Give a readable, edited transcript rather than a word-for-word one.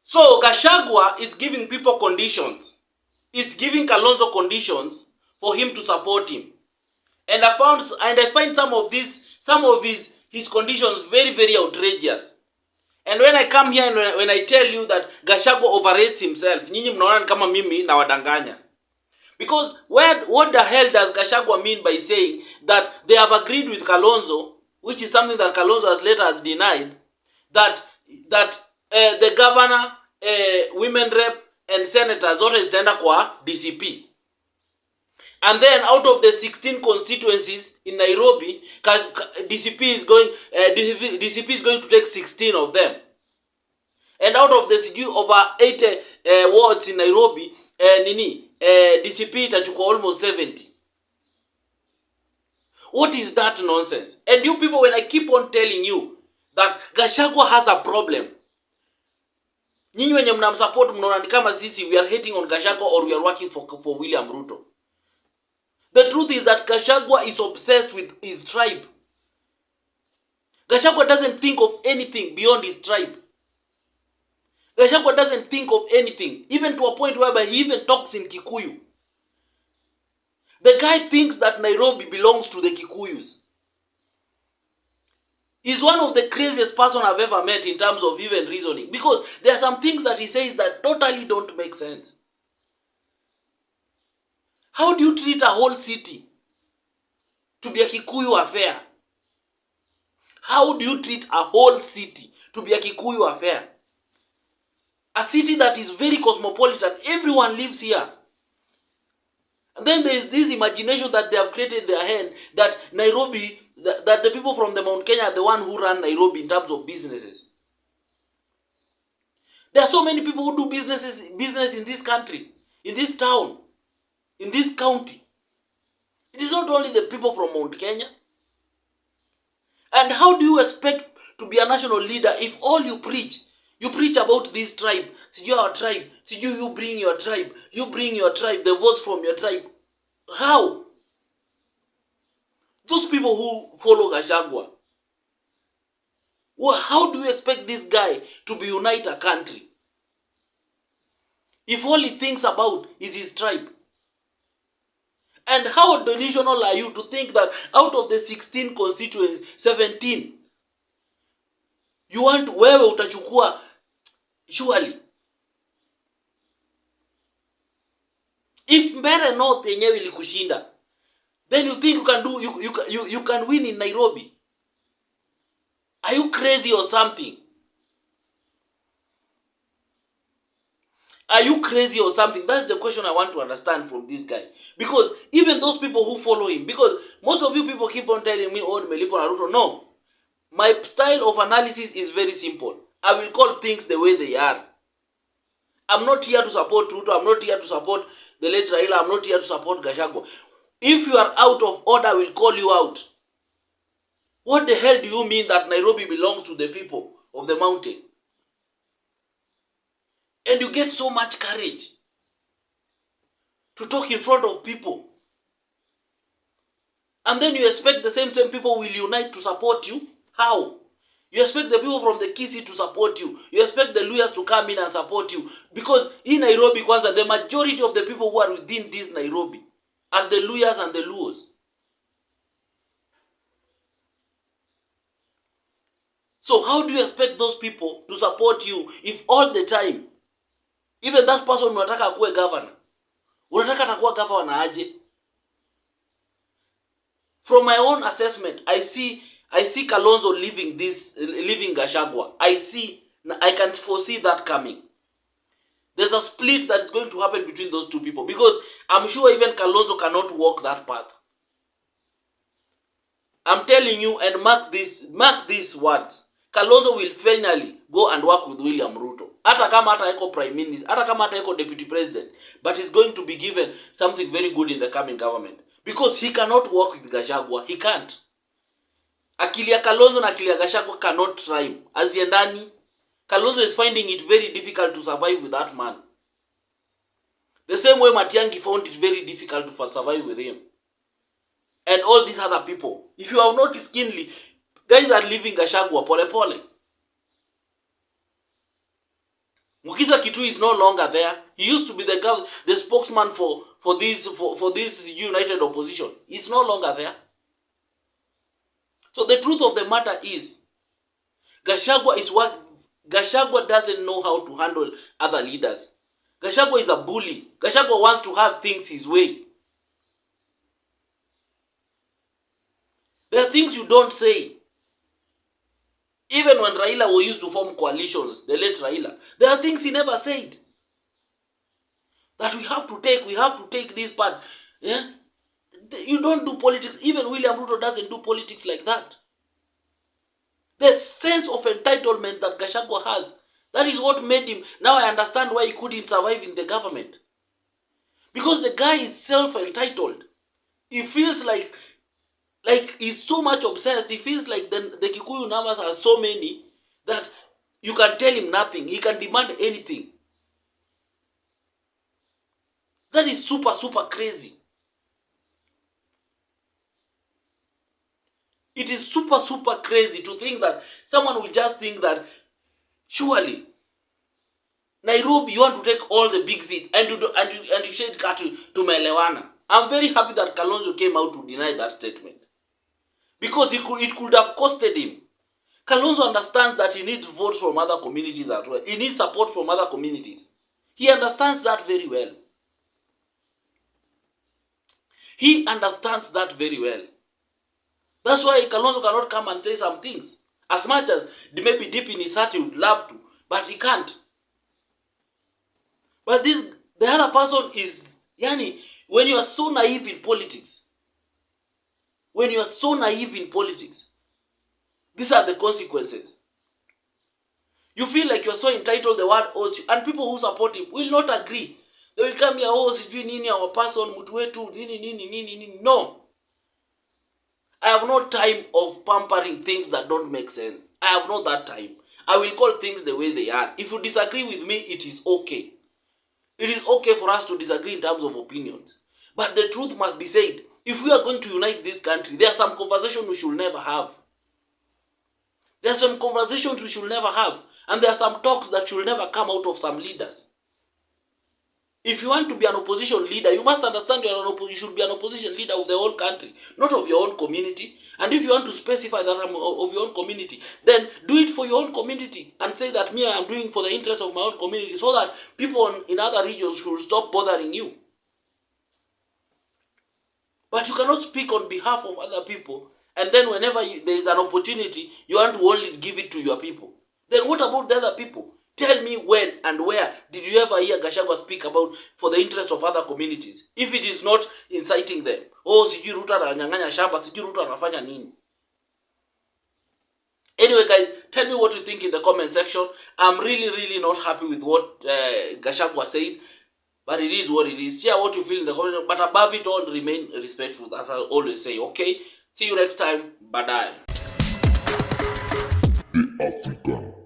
So Gachagua is giving people conditions. Is giving Kalonzo conditions for him to support him. And I find some of his conditions very, very outrageous. And when I come here and when I tell you that Gachagua overrates himself, nyinyi mnaona kama mimi na wadanganya. Because what the hell does Gachagua mean by saying that they have agreed with Kalonzo, which is something that Kalonzo has denied, that the governor, women rep and senators zote zitaenda kwa DCP. And then out of the 16 constituencies in Nairobi, DCP is going to take 16 of them. And out of the over 80 wards in Nairobi, DCP itachukua almost 70. What is that nonsense? And you people, when I keep on telling you that Gachagua has a problem, nyinyi wenye mnamsupport mnaona ni kama sisi we are hating on Gachagua or we are working for William Ruto. The truth is that Gachagua is obsessed with his tribe. Gachagua doesn't think of anything beyond his tribe. Gachagua doesn't think of anything, even to a point whereby he even talks in Kikuyu. The guy thinks that Nairobi belongs to the Kikuyus. He's one of the craziest person I've ever met in terms of even reasoning. Because there are some things that he says that totally don't make sense. How do you treat a whole city to be a Kikuyu affair? How do you treat a whole city to be a Kikuyu affair? A city that is very cosmopolitan. Everyone lives here. And then there is this imagination that they have created in their head that Nairobi, that the people from the Mount Kenya are the one who run Nairobi in terms of businesses. There are so many people who do business in this country, in this town, in this county. It is not only the people from Mount Kenya. And how do you expect to be a national leader if all you preach about this tribe? Sijui our tribe, sijui you bring your tribe, the votes from your tribe. How? Those people who follow Gachagua, how do you expect this guy to be unite a country if all he thinks about is his tribe? And how delusional are you to think that out of the 16 constituencies, 17, you want wewe utachukua? Surely, if Mbeere North yenyewe ilikushinda, then you think you can win in Nairobi? Are you crazy or something? Are you crazy or something? That's the question I want to understand from this guy. Because even those people who follow him, because most of you people keep on telling me, oh, Melipo na Ruto. No. My style of analysis is very simple. I will call things the way they are. I'm not here to support Ruto. I'm not here to support the late Raila. I'm not here to support Gachagua. If you are out of order, I will call you out. What the hell do you mean that Nairobi belongs to the people of the mountain? And you get so much courage to talk in front of people. And then you expect the same people will unite to support you? How? You expect the people from the Kisii to support you. You expect the Luyas to come in and support you. Because in Nairobi, Kwanza, the majority of the people who are within this Nairobi are the Luyas and the Luos. So how do you expect those people to support you if all the time, even that person unataka akuwe governor, unataka atakuwa governor aje? From my own assessment, I see Kalonzo leaving Gachagua. I can foresee that coming. There's a split that is going to happen between those two people because I'm sure even Kalonzo cannot walk that path. I'm telling you, and mark these words. Kalonzo will finally go and work with William Ruto. Hata kama hata eko prime minister, hata kama hata eko deputy president, but he's going to be given something very good in the coming government. Because he cannot work with Gachagua. He can't. Akili ya Kalonzo na akili ya Gachagua cannot rhyme. Aziendani. Kalonzo is finding it very difficult to survive with that man. The same way Matiang'i found it very difficult to survive with him. And all these other people. If you have noticed keenly, guys are leaving Gachagua pole pole. Mukisa Kitui is no longer there. He used to be the spokesman for this united opposition. He's no longer there. So the truth of the matter is, Gachagua doesn't know how to handle other leaders. Gachagua is a bully. Gachagua wants to have things his way. There are things you don't say. Even when Raila used to form coalitions, the late Raila, there are things he never said. That we have to take this part. Yeah? You don't do politics. Even William Ruto doesn't do politics like that. The sense of entitlement that Gachagua has, that is what made him. Now I understand why he couldn't survive in the government. Because the guy is self-entitled. He feels like he's so much obsessed. He feels like the Kikuyu numbers are so many that you can tell him nothing. He can demand anything. That is super, super crazy. It is super, super crazy to think that someone will just think that surely Nairobi, you want to take all the big seats and you shed cattle to Melewana. I'm very happy that Kalonzo came out to deny that statement. Because it could have costed him. Kalonzo understands that he needs votes from other communities as well. He needs support from other communities. He understands that very well. He understands that very well. That's why Kalonzo cannot come and say some things. As much as maybe deep in his heart he would love to, but he can't. But the other person is, yani, when you are so naive in politics, these are the consequences. You feel like you're so entitled, the world owes you, and people who support him will not agree. They will come here, oh, sijui nini, our person, mtu wetu, nini. No. I have no time of pampering things that don't make sense. I have not that time. I will call things the way they are. If you disagree with me, it is okay. It is okay for us to disagree in terms of opinions. But the truth must be said. If we are going to unite this country, there are some conversations we should never have. There are some conversations we should never have. And there are some talks that should never come out of some leaders. If you want to be an opposition leader, you must understand you should be an opposition leader of the whole country, not of your own community. And if you want to specify that I'm of your own community, then do it for your own community and say that me, I am doing for the interest of my own community, so that people in other regions should stop bothering you. But you cannot speak on behalf of other people, and then whenever there is an opportunity, you want to only give it to your people. Then what about the other people? Tell me when and where did you ever hear Gachagua speak about for the interest of other communities? If it is not inciting them. Oh, sijui Ruto ananyang'anya shamba, sijui Ruto anafanya nini. Anyway, guys, tell me what you think in the comment section. I'm really not happy with what Gachagua said. But it is what it is. Share what you feel in the comment section. But above it all, remain respectful. As I always say, okay? See you next time. Bye-bye. The African